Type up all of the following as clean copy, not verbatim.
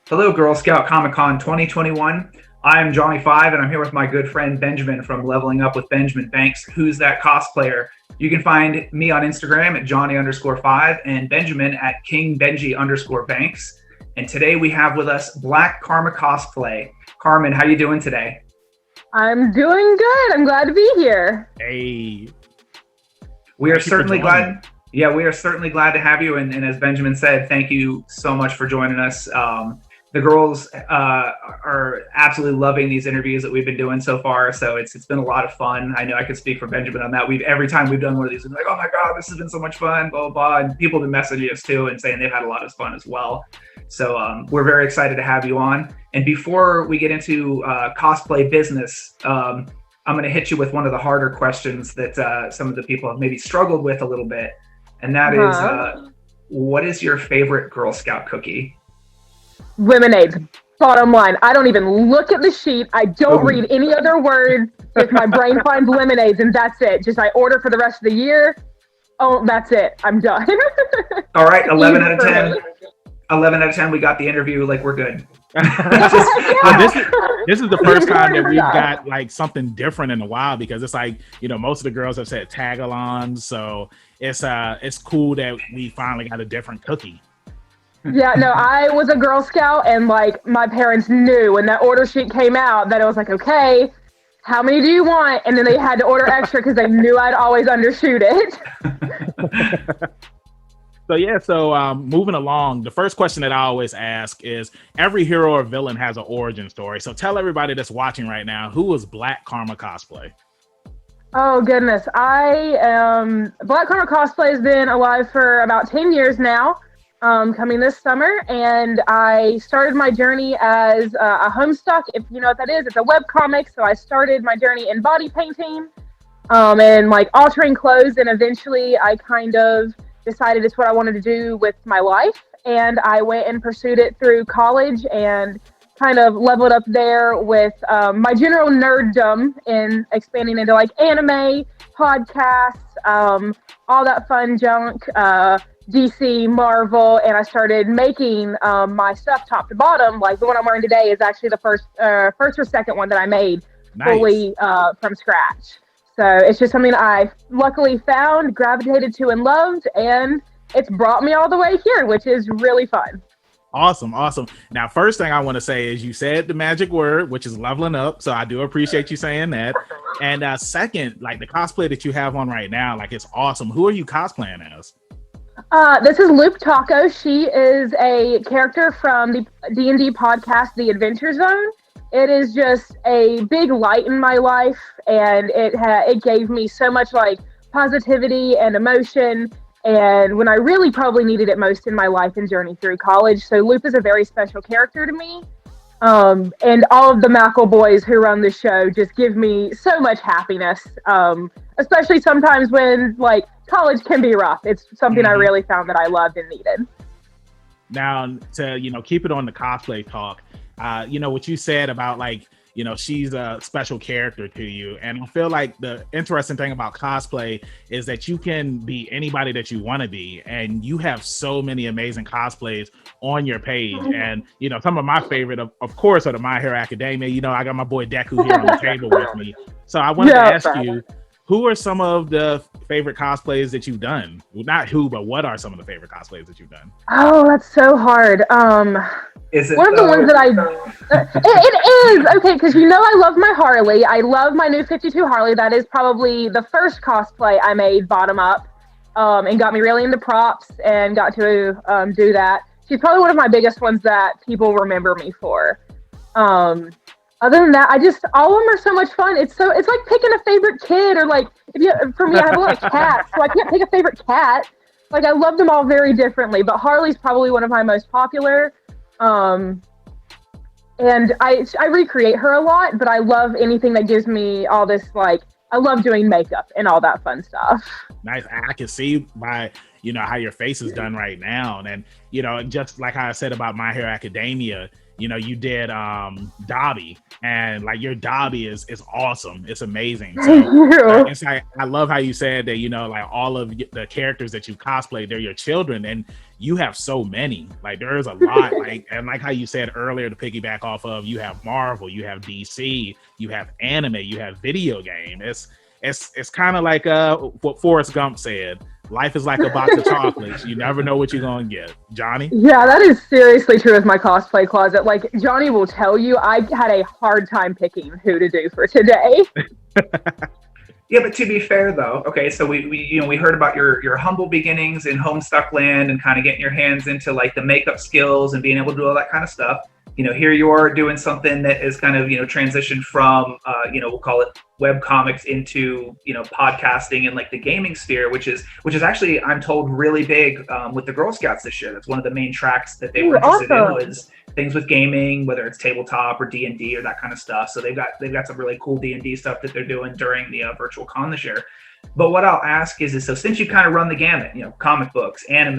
Hello, Girl Scout Comic Con 2021. I'm Johnny 5, and I'm here with my good friend Benjamin from Leveling Up with Benjamin Banks. Who's that cosplayer? You can find me on Instagram at Johnny_5 and Benjamin at KingBenji_Banks. And today we have with us Black Karma Cosplay. Carmen, how you doing today? I'm doing good. I'm glad to be here. Hey, we are certainly glad. Yeah, we are certainly glad to have you. And as Benjamin said, thank you so much for joining us. The girls are absolutely loving these interviews that we've been doing so far. So it's been a lot of fun. I know I can speak for Benjamin on that. Every time we've done one of these, we're like, oh my God, this has been so much fun, blah, blah, blah. And people have been messaging us too and saying they've had a lot of fun as well. So we're very excited to have you on. And before we get into cosplay business, I'm going to hit you with one of the harder questions that some of the people have maybe struggled with a little bit. And that is, what is your favorite Girl Scout cookie? Lemonades. Bottom line. I don't even look at the sheet. I don't read any other words. If my brain finds lemonades, and that's it. Just I order for the rest of the year. Oh, that's it. I'm done. All right, 11 out of 10. 11 out of 10. We got the interview. Like, we're good. this is the first time that we've got like something different in a while, because it's like, most of the girls have said tag-alongs, so it's cool that we finally got a different cookie. Yeah, no, I was a Girl Scout, and like my parents knew when that order sheet came out that it was like, okay, how many do you want? And then they had to order extra because they knew I'd always undershoot it. So moving along, the first question that I always ask is, every hero or villain has an origin story. So tell everybody that's watching right now, who was Black Karma Cosplay? Oh goodness, Black Karma Cosplay has been alive for about 10 years now. Coming this summer, and I started my journey as a Homestuck. If you know what that is, it's a webcomic. So I started my journey in body painting, and like altering clothes, and eventually I kind of decided it's what I wanted to do with my life, and I went and pursued it through college and kind of leveled up there with my general nerddom and expanding into like anime, podcasts, all that fun junk. DC, Marvel, and I started making my stuff top to bottom. Like the one I'm wearing today is actually the first or second one that I made fully from scratch. So it's just something I luckily found, gravitated to, and loved, and it's brought me all the way here, which is really fun. Awesome. Now, first thing I want to say is you said the magic word, which is leveling up. So I do appreciate you saying that. And second, like the cosplay that you have on right now, like it's awesome. Who are you cosplaying as? This is Loop Taco. She is a character from the D&D podcast, The Adventure Zone. It is just a big light in my life, and it gave me so much like positivity and emotion, and when I really probably needed it most in my life and journey through college. So Loop is a very special character to me. And all of the Mackle boys who run the show just give me so much happiness, especially sometimes when like college can be rough. It's something I really found that I loved and needed. Now, to keep it on the cosplay talk, what you said about like, she's a special character to you. And I feel like the interesting thing about cosplay is that you can be anybody that you want to be. And you have so many amazing cosplays on your page. And, some of my favorite, of course, are the My Hero Academia. I got my boy Deku here on the table with me. So I wanted to ask you, who are some of the favorite cosplays that you've done? Well, not who, but what are some of the favorite cosplays that you've done? Oh, that's so hard. Is it one of the ones that it is okay, because I love my Harley. I love my new 52 Harley. That is probably the first cosplay I made bottom up, and got me really into props and got to do that. She's probably one of my biggest ones that people remember me for. Other than that, all of them are so much fun. It's like picking a favorite kid, or like for me, I have a lot of cats, so I can't pick a favorite cat. Like I love them all very differently, but Harley's probably one of my most popular. And I recreate her a lot, but I love anything that gives me all this, like, I love doing makeup and all that fun stuff. Nice. I can see by, how your face is done right now. And, just like I said about My Hero Academia, you did Dobby, and like your Dobby is awesome. It's amazing. So it's like, I love how you said that, like all of the characters that you cosplay, they're your children, and you have so many. Like there's a lot. Like, and like how you said earlier, to piggyback off of, you have Marvel, you have DC, you have anime, you have video game. It's kind of like what Forrest Gump said. Life is like a box of chocolates. You never know what you're going to get. Johnie? Yeah, that is seriously true with my cosplay closet. Like, Johnie will tell you, I had a hard time picking who to do for today. Yeah, but to be fair, though, okay, so we heard about your humble beginnings in Homestuckland and kind of getting your hands into like the makeup skills and being able to do all that kind of stuff. Here you are doing something that is kind of, transitioned from, we'll call it web comics into, podcasting and like the gaming sphere, which is actually, I'm told, really big with the Girl Scouts this year. That's one of the main tracks that they were interested in, was things with gaming, whether it's tabletop or D&D or that kind of stuff. So they've got some really cool D&D stuff that they're doing during the virtual con this year. But what I'll ask is so since you kind of run the gamut, comic books, anime,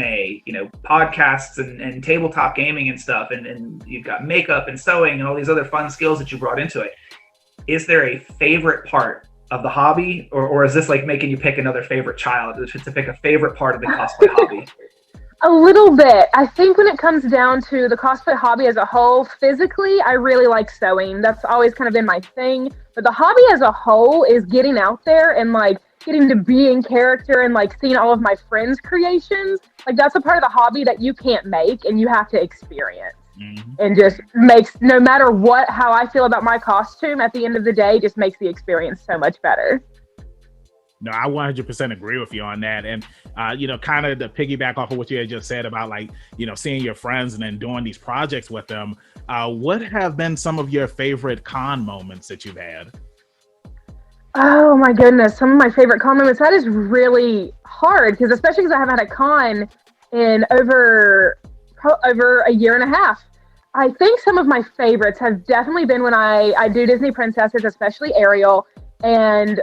podcasts and tabletop gaming and stuff, and you've got makeup and sewing and all these other fun skills that you brought into it, is there a favorite part of the hobby, or is this like making you pick another favorite child to pick a favorite part of the cosplay hobby? A little bit. I think when it comes down to the cosplay hobby as a whole, physically, I really like sewing. That's always kind of been my thing. But the hobby as a whole is getting out there and like getting to be in character and like seeing all of my friends' creations. Like that's a part of the hobby that you can't make and you have to experience. Mm-hmm. And just makes, no matter how I feel about my costume, at the end of the day, just makes the experience so much better. No, I 100% agree with you on that. And, kind of to piggyback off of what you had just said about like, seeing your friends and then doing these projects with them, what have been some of your favorite con moments that you've had? Oh my goodness, some of my favorite con moments. That is really hard, because especially because I haven't had a con in over a year and a half. I think some of my favorites have definitely been when I do Disney princesses, especially Ariel, and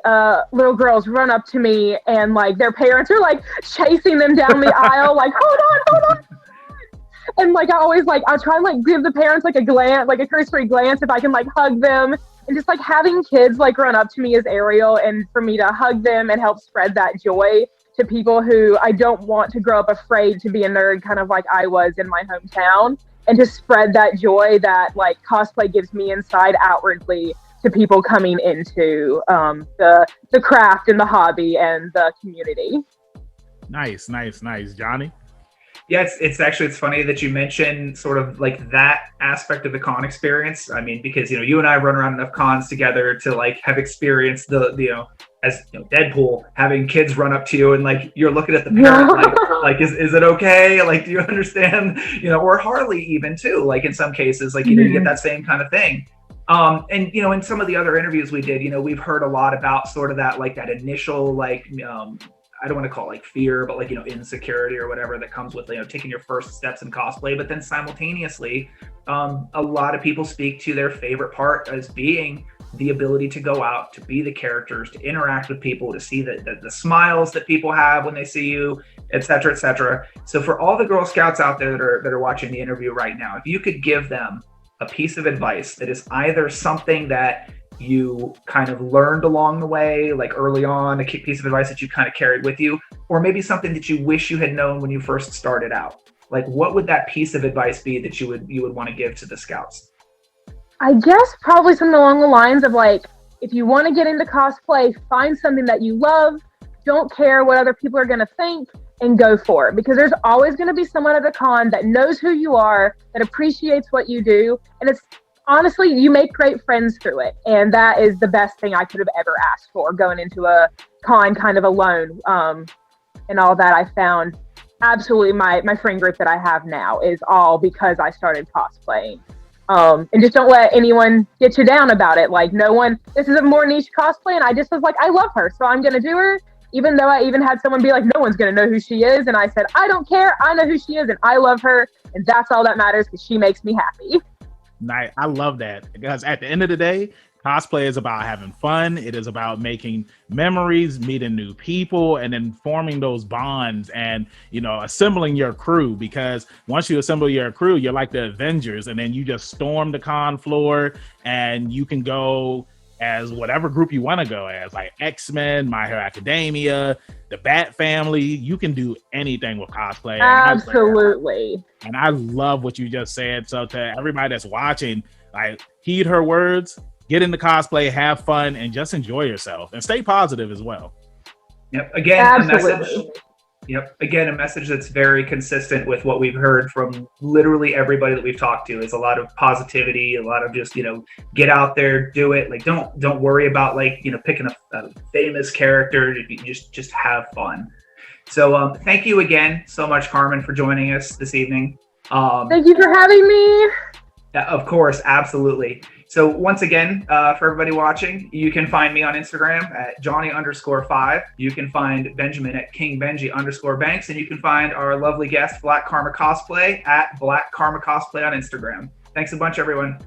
little girls run up to me and like their parents are like chasing them down the aisle, like hold on. And like I try and like give the parents like a glance, like a cursory glance, if I can like hug them. And just like having kids like run up to me as Ariel, and for me to hug them and help spread that joy to people who I don't want to grow up afraid to be a nerd, kind of like I was in my hometown, and to spread that joy that like cosplay gives me inside outwardly to people coming into the craft and the hobby and the community. Nice. Johnie? Yeah, it's funny that you mentioned sort of like that aspect of the con experience. I mean, because you and I run around enough cons together to like have experienced the as Deadpool, having kids run up to you and like you're looking at the parent like is it okay? Like, do you understand? Or Harley even too. Like in some cases, like you get that same kind of thing. And in some of the other interviews we did, we've heard a lot about sort of that like that initial like I don't want to call it like fear, but like, insecurity or whatever that comes with, taking your first steps in cosplay. But then simultaneously, a lot of people speak to their favorite part as being the ability to go out, to be the characters, to interact with people, to see the smiles that people have when they see you, et cetera, et cetera. So for all the Girl Scouts out there that are watching the interview right now, if you could give them a piece of advice that is either something that you kind of learned along the way, like early on, a piece of advice that you kind of carried with you, or maybe something that you wish you had known when you first started out, like what would that piece of advice be that you would want to give to the Scouts? I guess probably something along the lines of like, if you want to get into cosplay, find something that you love, don't care what other people are going to think, and go for it, because there's always going to be someone at a con that knows who you are, that appreciates what you do, and it's honestly, you make great friends through it, and that is the best thing I could have ever asked for going into a con kind of alone. And all that, I found absolutely my friend group that I have now is all because I started cosplaying. And just don't let anyone get you down about it. Like this is a more niche cosplay, and I just was like, I love her, so I'm gonna do her. Even though I even had someone be like, no one's gonna know who she is, and I said, I don't care, I know who she is, and I love her, and that's all that matters, because she makes me happy. I love that, because at the end of the day, Cosplay is about having fun. It is about making memories, meeting new people, and then forming those bonds and, assembling your crew. Because once you assemble your crew, you're like the Avengers, and then you just storm the con floor and you can go as whatever group you want to go as, like X-Men, My Hero Academia, the Bat Family. You can do anything with cosplay. Absolutely. And I love what you just said. So to everybody that's watching, like, heed her words. Get into cosplay, have fun, and just enjoy yourself, and stay positive as well. Yep. Again, Absolutely. A message that's very consistent with what we've heard from literally everybody that we've talked to. Is a lot of positivity, a lot of just, get out there, do it. Like, don't worry about picking a famous character. Just have fun. So thank you again so much, Carmen, for joining us this evening. Thank you for having me. Of course, absolutely. So once again, for everybody watching, you can find me on Instagram at Johnie_5. You can find Benjamin at KingBenji_Banks, and you can find our lovely guest, Black Karma Cosplay, at Black Karma Cosplay on Instagram. Thanks a bunch, everyone.